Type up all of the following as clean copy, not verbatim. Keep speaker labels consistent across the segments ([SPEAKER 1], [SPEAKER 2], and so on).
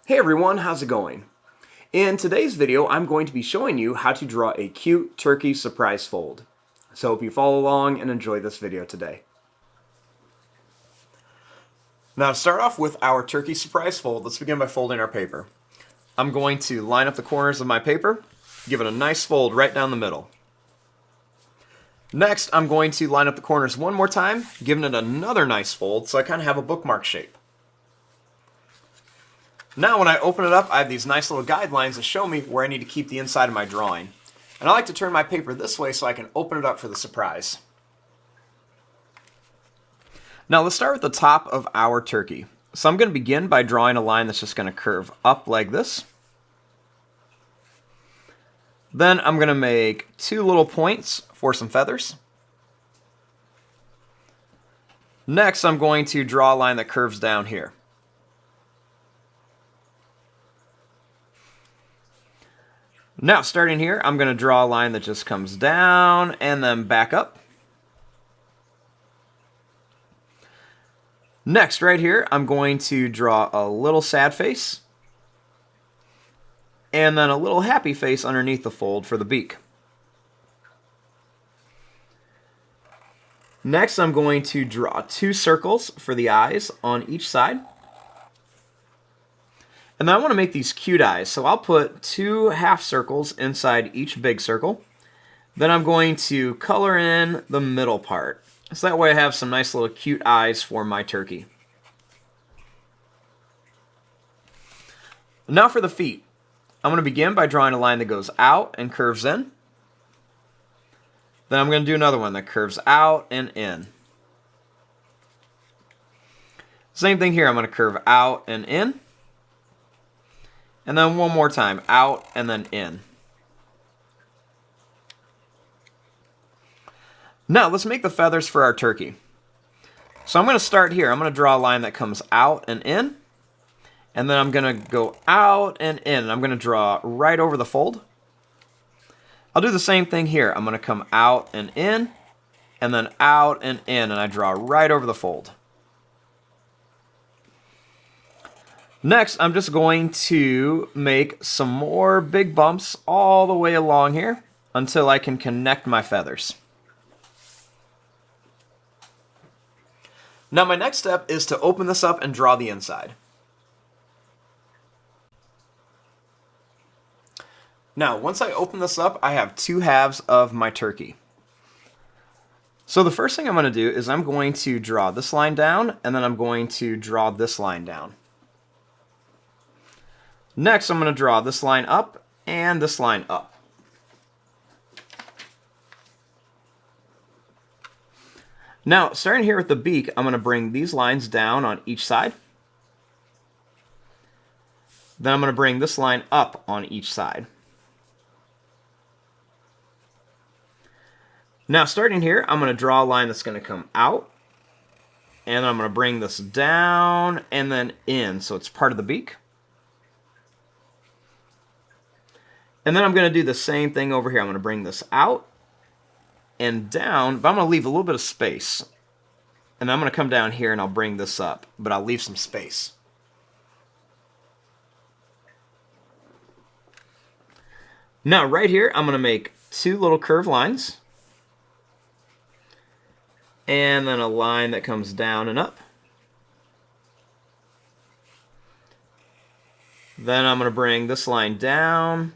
[SPEAKER 1] Hey everyone, how's it going? In today's video, I'm going to be showing you how to draw a cute turkey surprise fold. So hope you follow along and enjoy this video today. Now to start off with our turkey surprise fold, let's begin by folding our paper. I'm going to line up the corners of my paper, give it a nice fold right down the middle. Next, I'm going to line up the corners one more time, giving it another nice fold so I kind of have a bookmark shape. Now when I open it up, I have these nice little guidelines that show me where I need to keep the inside of my drawing. And I like to turn my paper this way so I can open it up for the surprise. Now let's start with the top of our turkey. So I'm going to begin by drawing a line that's just going to curve up like this. Then I'm going to make two little points for some feathers. Next, I'm going to draw a line that curves down here. Now, starting here, I'm going to draw a line that just comes down and then back up. Next, right here, I'm going to draw a little sad face and then a little happy face underneath the fold for the beak. Next, I'm going to draw two circles for the eyes on each side. And then I want to make these cute eyes, so I'll put two half circles inside each big circle. Then I'm going to color in the middle part, so that way I have some nice little cute eyes for my turkey. Now for the feet. I'm going to begin by drawing a line that goes out and curves in. Then I'm going to do another one that curves out and in. Same thing here, I'm going to curve out and in. And then one more time, out and then in. Now let's make the feathers for our turkey. So I'm going to start here. I'm going to draw a line that comes out and in. And then I'm going to go out and in. I'm going to draw right over the fold. I'll do the same thing here. I'm going to come out and in, and then out and in, and I draw right over the fold. Next, I'm just going to make some more big bumps all the way along here until I can connect my feathers. Now my next step is to open this up and draw the inside. Now, once I open this up, I have two halves of my turkey. So the first thing I'm going to do is I'm going to draw this line down, and then I'm going to draw this line down. Next, I'm going to draw this line up and this line up. Now, starting here with the beak, I'm going to bring these lines down on each side. Then I'm going to bring this line up on each side. Now, starting here, I'm going to draw a line that's going to come out, and I'm going to bring this down and then in, so it's part of the beak. And then I'm going to do the same thing over here. I'm going to bring this out and down, but I'm going to leave a little bit of space. And I'm going to come down here and I'll bring this up, but I'll leave some space. Now, right here, I'm going to make two little curved lines. And then a line that comes down and up. Then I'm going to bring this line down,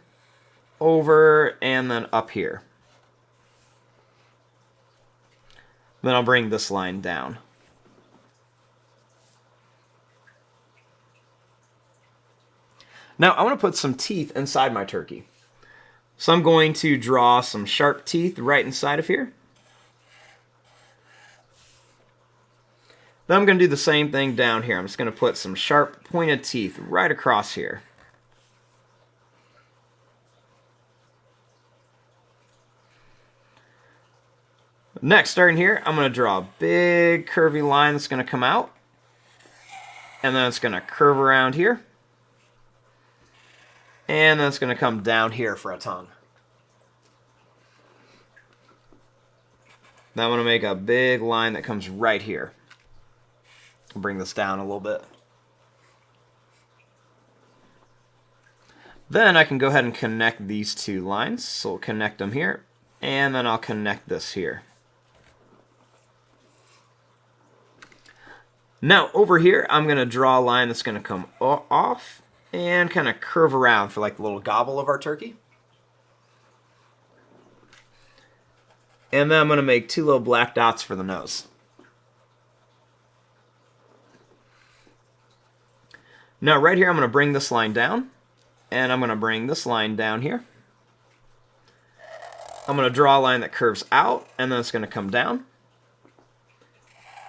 [SPEAKER 1] over, and then up here. Then I'll bring this line down. Now I want to put some teeth inside my turkey. So I'm going to draw some sharp teeth right inside of here. Then I'm going to do the same thing down here. I'm just going to put some sharp pointed teeth right across here. Next, starting here, I'm going to draw a big curvy line that's going to come out. And then it's going to curve around here. And then it's going to come down here for a tongue. Now I'm going to make a big line that comes right here. I'll bring this down a little bit. Then I can go ahead and connect these two lines. So we'll connect them here, and then I'll connect this here. Now over here, I'm going to draw a line that's going to come off and kind of curve around for like the little gobble of our turkey. And then I'm going to make two little black dots for the nose. Now right here, I'm going to bring this line down, and I'm going to bring this line down here. I'm going to draw a line that curves out, and then it's going to come down.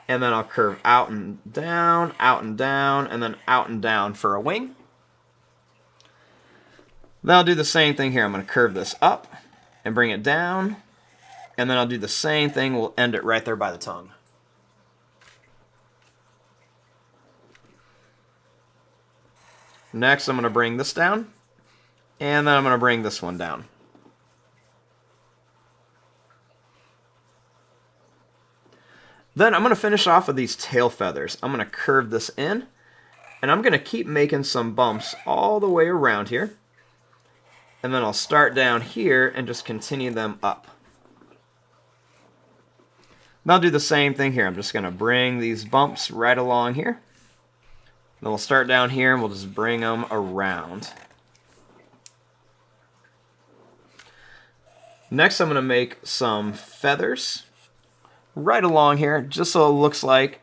[SPEAKER 1] And then I'll curve out and down, and then out and down for a wing. Then I'll do the same thing here. I'm going to curve this up and bring it down, and then I'll do the same thing. We'll end it right there by the tongue. Next, I'm going to bring this down, and then I'm going to bring this one down. Then I'm going to finish off with these tail feathers. I'm going to curve this in, and I'm going to keep making some bumps all the way around here. And then I'll start down here and just continue them up. And I'll do the same thing here. I'm just going to bring these bumps right along here. Then we'll start down here and we'll just bring them around. Next, I'm going to make some feathers right along here, just so it looks like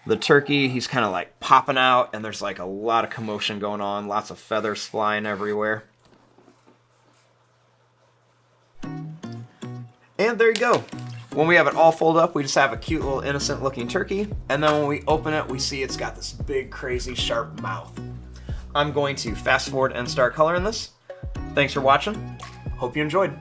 [SPEAKER 1] the turkey, he's kind of like popping out, and there's like a lot of commotion going on, lots of feathers flying everywhere. And there you go. When we have it all folded up, we just have a cute little innocent looking turkey, and then when we open it, we see it's got this big, crazy, sharp mouth. I'm going to fast forward and start coloring this. Thanks for watching. Hope you enjoyed.